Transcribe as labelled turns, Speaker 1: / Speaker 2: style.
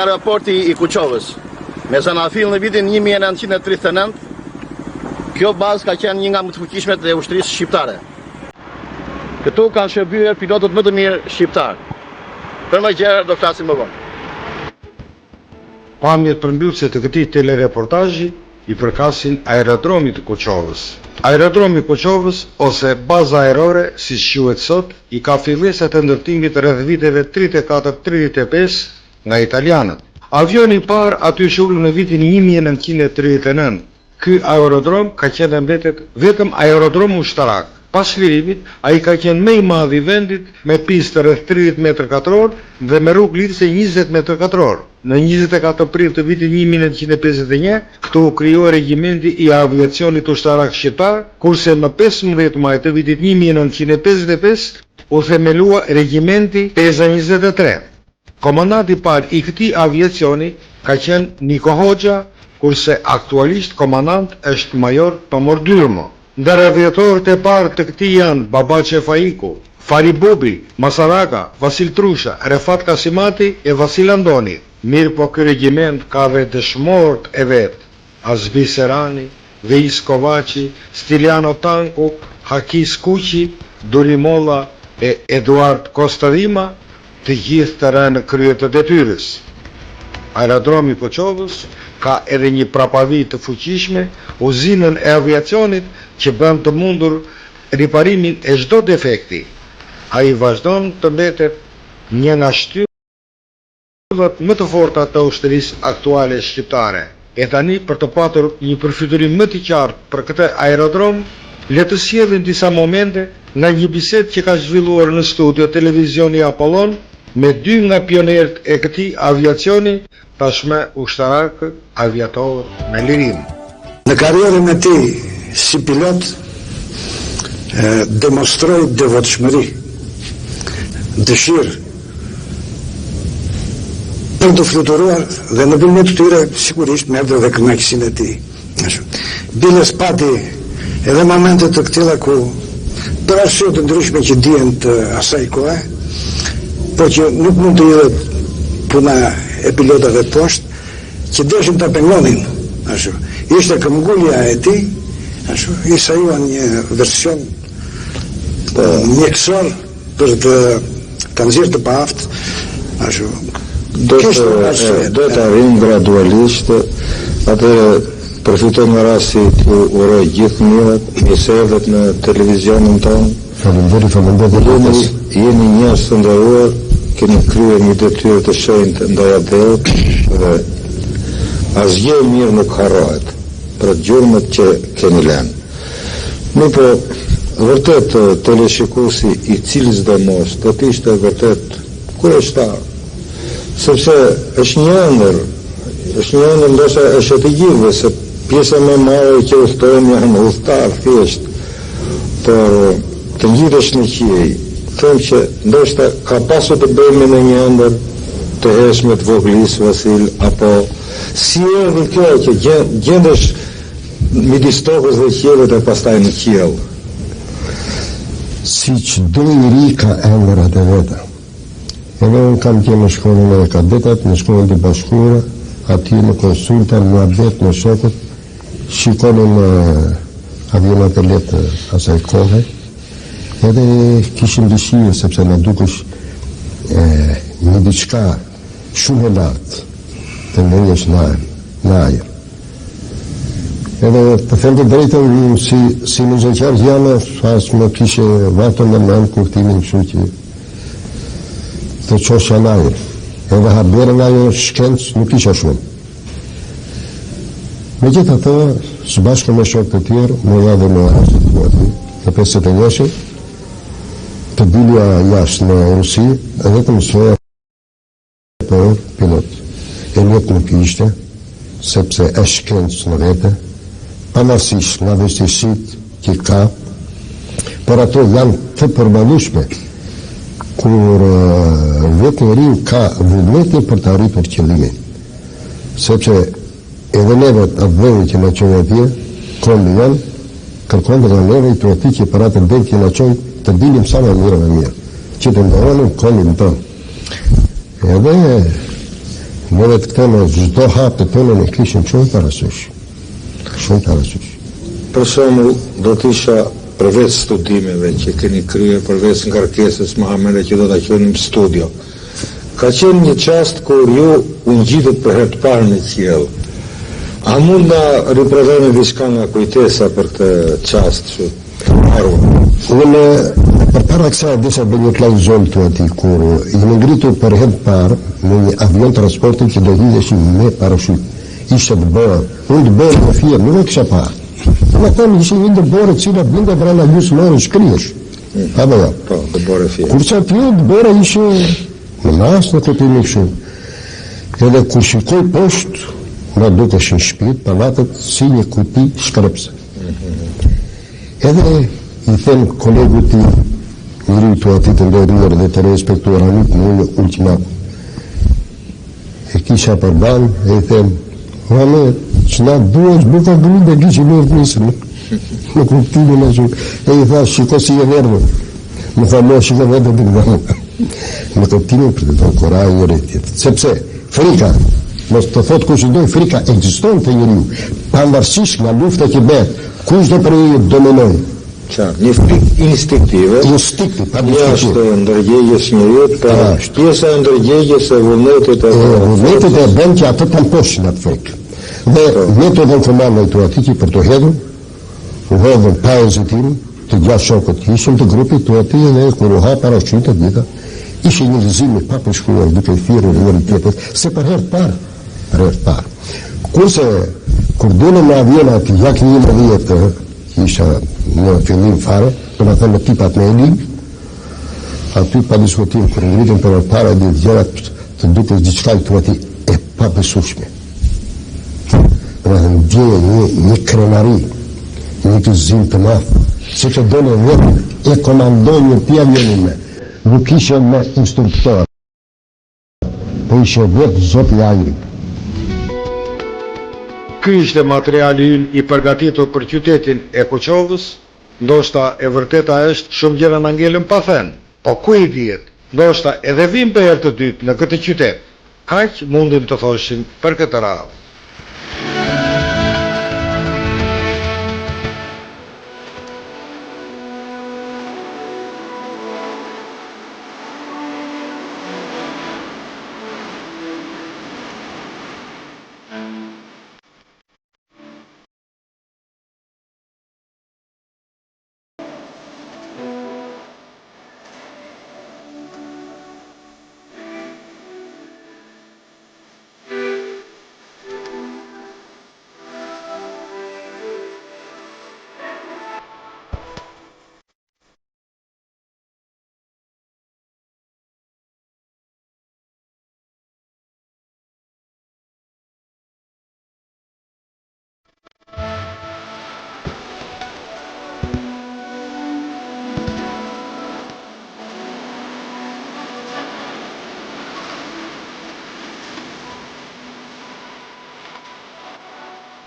Speaker 1: Aeroporti i Kuqovës, me zanafil në vitin 1939, kjo bazë ka qenë një nga më të fuqishmet e ushtrisë shqiptare. Këtu kanë shërbyer pilotët më të mirë shqiptarë. Për më gjërë do flasim më vonë.
Speaker 2: Pamjet përmbyllëse të këtij telereportazhi i përkasin aerodromit të Kuqovës. Aerodromi i Kuqovës, ose baza aerore, siç quhet sot, i ka fillesat e ndërtimit rreth viteve 34-35 nga italianët. Avioni i parë aty shullu në vitin 1939. Ky aerodrom ka qenë mbetet vetëm aerodrom ushtarak. Pas lirimit, ai ka qenë më i madh i vendit, me pistë rreth 30 m2 dhe me rrugë lidhëse 20 m2. Në 24 prill të vitit 1951, këtu u krijoi regjimenti i aviacionit ushtarak shqiptar, kurse në 15 maj të vitit 1955 u themelua regjimenti Peza 23. Komandanti i parë i këtij aviacioni ka qenë Niko Hoxha, kurse aktualisht komandant është major Tomor Dyrmo. Ndër aviatorët e parë të këtij janë Babaçe Faiku, Fari Bubi, Masaraka, Vasil Trusha, Refat Kasimati e Vasil Andoni. Mirë po ky regjiment ka dhe dëshmorët e vet: Azbi Serani, Veis Kovaçi, Stiliano Tanku, Hakis Kuqi, Duri Molla e Eduard Kostadima, të gjithë të rënë në krye të detyrës. Aerodromi i Kuqovës ka edhe një prapavi të fuqishme, uzinën e aviacionit që bën të mundur riparimin e çdo defekti. Ai vazhdon të mbetet një nga shtyllat më të forta të ushtrisë aktuale shqiptare. E tani, për të patur një përfiturim më të qartë për këtë aerodrom, le të sjellim disa momente nga një bisedë që ka zhvilluar në studio televizioni Apollon me dy nga pionerët e këtij aviacioni, tashmë ushtarak aviator me lirim.
Speaker 3: Në karrierën e tij si pilot demonstroi devotshmëri, dëshirë për të fluturuar dhe në vullnet të tyre sigurisht me erdhë dhe kënaqësinë e tij. Biles pati edhe momente të këtilla ku për arsye të ndryshme që dihen të asaj kohe, po që nuk mund të jetë puna e pilotave poshtë, që deshin të pengonin. Ishte këmbgulja e tij, i sajuan një version mjekësor për të nxjerrë të paaft.
Speaker 4: Do të arrijmë gradualisht, atëherë përfitoj nga rasti t'ju uroj gjithë mirat, mirë erdhët në televizionin tonë. Faleminderit. Jeni njerëz të nderuar, keni kryer një detyrë të shenjtë ndaj atëut dhe asgjë e mirë nuk harrohet për gjurmët që keni lënë. Mirë po, vërtet teleshikuesi i cili çdo mosh do të ishte vërtet kurioztar, sepse është një ëndër ndoshta është e të gjithëve, se pjesa më e madhe që udhtojnë janë udhëtar thjesht, por të ngjitesh në qiell, them që ndoshta ka pasur të bëjmë në një ëndër të hershme të voglis Vasil, apo si erdhi kjo që gjendesh midis tokës dhe qiellit e pastaj në qiell.
Speaker 5: Si çdo njeri ka ëndrat e veta. Edhe unë kam qenë në shkollën e kadetat, në shkollën e bashkuara, aty në konsulta, në abet, në shokët, shikonin avionat e letë asaj kohë, edhe kishim dëshirë, sepse në dukesh një diçka shumë e lartë të ngrihesh në ajër. Edhe të them të drejtën, si muzikar jam, as më kishe vatën në mend kuptimin kështu që të qosha në ajër. Edhe haberën ajo shkencë nuk isha shumë. Megjithatë, së bashku me shokë të tjerë, më ja dhe në të 50 vjeçë, të dilja jashtë në Rusi, edhe të mësoja për pilot. E letë nuk ishte, sepse e shkencë në vete, pavarësisht nga vështirësitë që ka, por ato janë të përballueshme kur vetë njeriu ka vullnetin për të arritur qëllimin. Sepse edhe neve atë vend që na çon atje, kondi janë, kërkon nga neve i tuati që për atë vend që na çon të dilim sa më mirë, që të ndoronim kondin tonë. Edhe Ne vetë këtëme çdo hap të tonën e kishim shumë parasysh. Shumë parasysh.
Speaker 4: Për shembull, do të isha përveç studimeve që keni kryer, përveç ngarkesës Muhamedi që do ta qenim studio. Ka qenë një çast kur ju u ngjitët për herë të parë në qiell. A mund na riprodhoni diçka nga kujtesa për të çast që
Speaker 5: Unë përpara kësaj desha bë një klauzul të ati kur jemi ngritur për herë të parë në një avion transporti që do hidheshim me parashyt. Ishte të bërë, unë të bërë në firë, nuk e kisha parë. Në tëmë ishte një dëbore cila binde brenda gjusë morë shkriesh. Apo jo?
Speaker 4: Po, dëbore firë.
Speaker 5: Kur që aty dëbore ishe në mas në këtë një këshu. Edhe kur shikoj poshtë, në duke shë në shpit, palatët si një kuti shkrepse. Edhe i them kolegu ti, njëri të ati të ndërruar dhe të respektuar anit në një ultimat. E kisha përban, e i them, rame, që na duesh buka gëllin dhe gjë që në të nisën, në kuptimin e shumë. E i tha, shiko si e nërë, më tha, mo, shiko vetë dhe në në kuptimin për të do kora e njëre tjetë. Sepse, frika, mos të thot kush doj, frika ekziston të njëriu, pavarësisht nga lufta që bëhet, kush do për i dominoj.
Speaker 4: Qartë, një frikë instinktive.
Speaker 5: Instinkti, pa
Speaker 4: diskutim. Jashtë ndërgjegjes njeriut, pa pjesa e ndërgjegjes e vullnetit e
Speaker 5: vullnetit e bën që atë të mposhin atë frikë. Dhe metodën komandoj të atiki për të hedhën, u hedhën pa hezitimin, të gjashtë shokët ishim të grupit të ati dhe kur u ha parashytët dita, ishe një gëzimi pa përshkuar duke thirrur njëri tjetër, se për herë të parë. Kurse, kur dulem në avion ati, jak 11, isha në fillim fare, të më thënë në tipat me elim, aty pa diskutim, kër ngritën për para dhe gjërat të duke diçka të ati e pa besueshme. Të më thënë dje një krenari, një gëzim të madh, se që dole vetë e komandoj një pja avionin me, nuk ishe me instruktor, po ishe vetë zoti i ajrit.
Speaker 2: Ky ishte materiali ynë i përgatitur për qytetin e Koqovës, ndoshta e vërteta është shumë gjëra na ngelën pa thënë, po ku i dihet, ndoshta edhe vim për herë të dytë në këtë qytet. Kaq mundim të thoshim për këtë radhë.